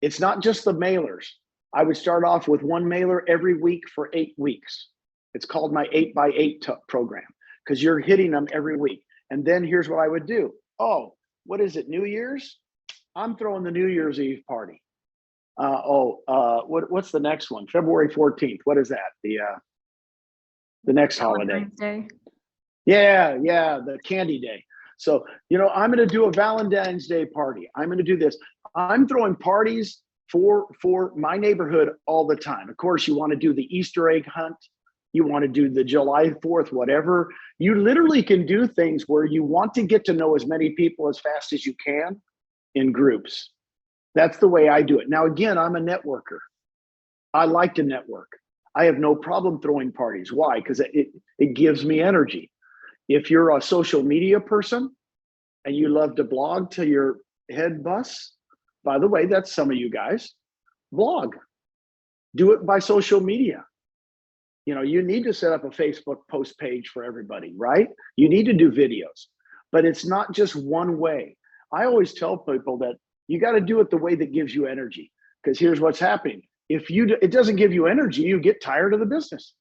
It's not just the mailers. I would start off with one mailer every week for 8 weeks. It's called my 8x8 program, because you're hitting them every week. And then here's what I would do. Oh, what is it? New Year's? I'm throwing the New Year's Eve party. What's the next one? February 14th. What is that? The next holiday. Day. Yeah, the candy day. So, I'm going to do a Valentine's Day party. I'm going to do this. I'm throwing parties for my neighborhood all the time. Of course, you want to do the Easter egg hunt. You want to do the July 4th, whatever. You literally can do things where you want to get to know as many people as fast as you can in groups. That's the way I do it. Now, again, I'm a networker. I like to network. I have no problem throwing parties. Why? Because it gives me energy. If you're a social media person and you love to blog till your head busts, by the way, that's some of you guys, blog. Do it by social media. You know, you need to set up a Facebook post page for everybody, right? You need to do videos, but it's not just one way. I always tell people that you got to do it the way that gives you energy, because here's what's happening. If it doesn't give you energy, you get tired of the business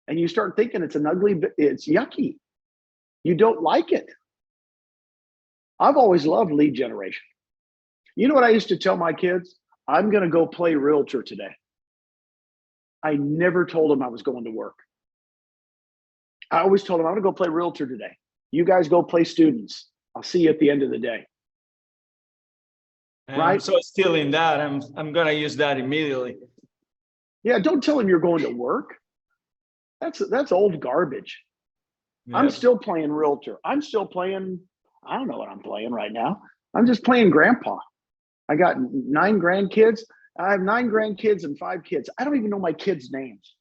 and you start thinking it's it's yucky. You don't like it. I've always loved lead generation. You know what I used to tell my kids? I'm going to go play realtor today. I never told them I was going to work. I always told them I'm going to go play realtor today. You guys go play students. I'll see you at the end of the day. And right? I'm so stealing that. I'm going to use that immediately. Yeah, don't tell them you're going to work. That's old garbage. Yep. I'm still playing realtor. I'm still playing, I don't know what I'm playing right now. I'm just playing grandpa. I got 9 grandkids. I have 9 grandkids and 5 kids. I don't even know my kids' names.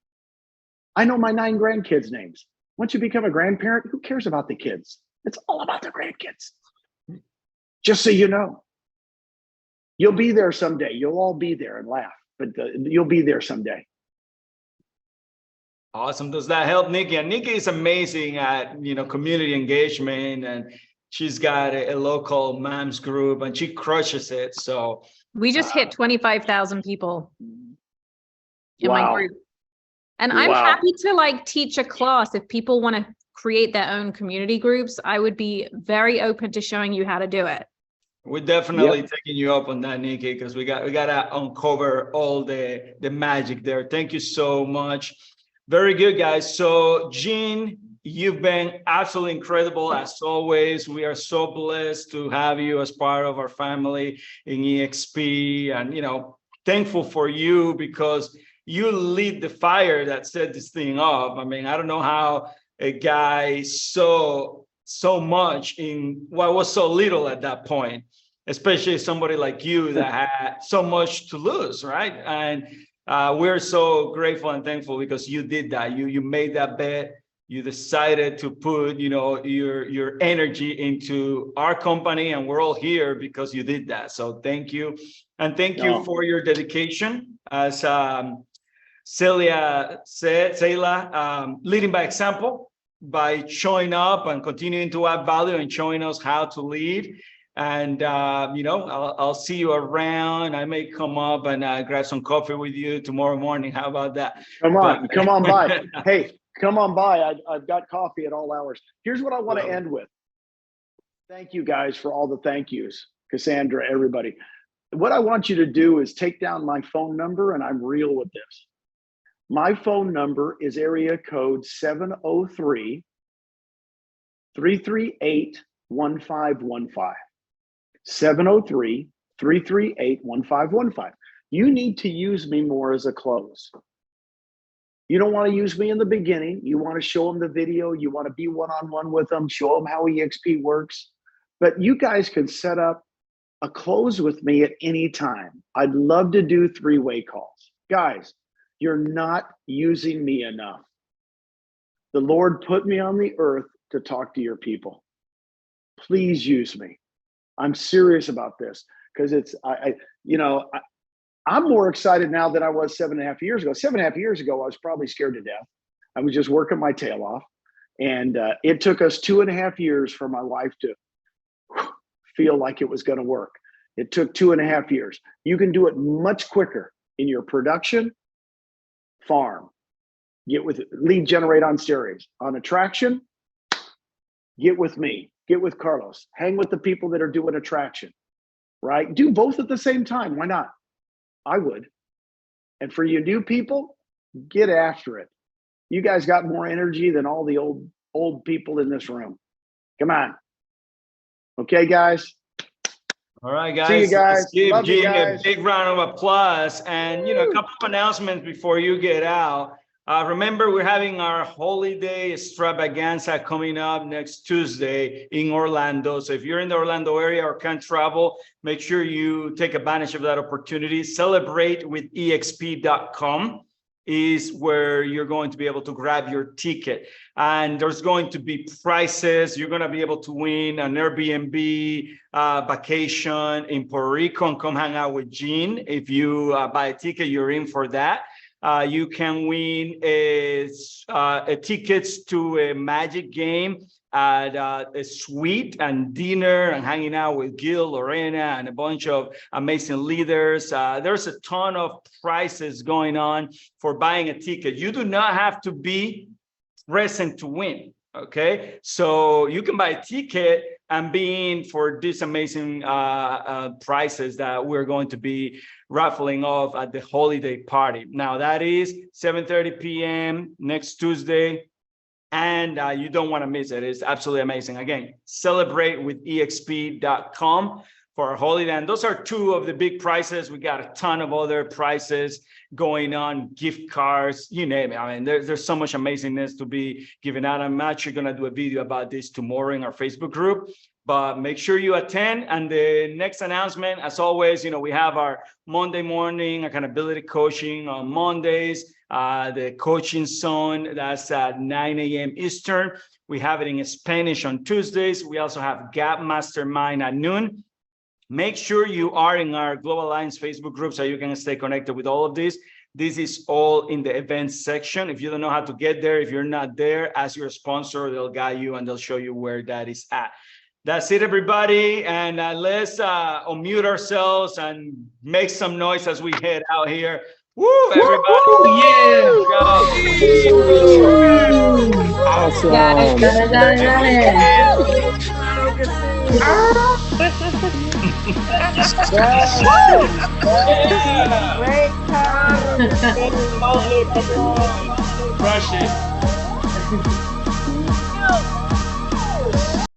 I know my 9 grandkids' names. Once you become a grandparent, who cares about the kids? It's all about the grandkids. Just so you know. You'll be there someday. You'll all be there and laugh, but you'll be there someday. Awesome. Does that help Nikki? And Nikki is amazing at, community engagement, and she's got a local moms group and she crushes it. So we just hit 25,000 people in my group. And I'm happy to teach a class. If people want to create their own community groups, I would be very open to showing you how to do it. We're definitely taking you up on that, Nikki, because we got to uncover all the magic there. Thank you so much. Very good, guys. So Gene, you've been absolutely incredible as always. We are so blessed to have you as part of our family in EXP, and thankful for you because you lead the fire that set this thing up. I mean, I don't know how a guy so much in what was so little at that point, especially somebody like you that had so much to lose, right? And we're so grateful and thankful because you did that. You made that bet. You decided to put, your energy into our company, and we're all here because you did that. So thank you, and thank you for your dedication. As Celia said, leading by example, by showing up and continuing to add value and showing us how to lead. And I'll see you around. I may come up and grab some coffee with you tomorrow morning. How about that? Come on by. Hey, come on by. I've got coffee at all hours. Here's what I want to end with. Thank you guys for all the thank yous, Cassandra, everybody. What I want you to do is take down my phone number, and I'm real with this. My phone number is area code 703-338-1515. 703-338-1515. You need to use me more as a close. You don't want to use me in the beginning. You want to show them the video. You want to be one-on-one with them, show them how EXP works. But you guys can set up a close with me at any time. I'd love to do 3-way calls. Guys, you're not using me enough. The Lord put me on the earth to talk to your people. Please use me. I'm serious about this because I'm more excited now than I was 7.5 years ago. 7.5 years ago, I was probably scared to death. I was just working my tail off. And it took us 2.5 years for my wife to feel like it was going to work. It took 2.5 years. You can do it much quicker in your production, farm, get with lead generate on series, on attraction, get with me. Get with Carlos, hang with the people that are doing attraction, right? Do both at the same time. Why not? I would. And for you new people, get after it. You guys got more energy than all the old people in this room. Come on. Okay, guys? All right, guys. See you guys. Let's give Love you Gene a guys. big round of applause. And, you know, a couple of announcemements before you get out. Remember, we're having our holiday extravaganza coming up next Tuesday in Orlando. So if you're in the Orlando area or can't travel, make sure you take advantage of that opportunity. Celebrate with exp.com is where you're going to be able to grab your ticket. And there's going to be prizes. You're going to be able to win an Airbnb vacation in Puerto Rico and come hang out with Gene. If you buy a ticket, you're in for that. You can win tickets to a Magic game at a suite and dinner and hanging out with Gil, Lorena, and a bunch of amazing leaders. There's a ton of prizes going on for buying a ticket. You do not have to be present to win, okay? So you can buy a ticket and be in for these amazing prizes that we're going to be raffling off at the holiday party. Now that is 7:30 p.m. next Tuesday. And you don't want to miss it. It's absolutely amazing. Again, celebrate with exp.com for our holiday. And those are two of the big prizes. We got a ton of other prizes going on, gift cards, you name it. I mean, there's so much amazingness to be given out. I'm actually going to do a video about this tomorrow in our Facebook group. But make sure you attend. And the next announcement, as always, you know, we have our Monday morning accountability coaching on Mondays. The coaching zone, that's at 9 a.m. Eastern. We have it in Spanish on Tuesdays. We also have Gap Mastermind at noon. Make sure you are in our Global Alliance Facebook group so you can stay connected with all of this. This is all in the events section. If you don't know how to get there, if you're not there, ask your sponsor. They'll guide you and they'll show you where that is at. That's it, everybody. And let's unmute ourselves and make some noise as we head out here. Woo, everybody. Yeah. Awesome. Dale. Great time. Crush it.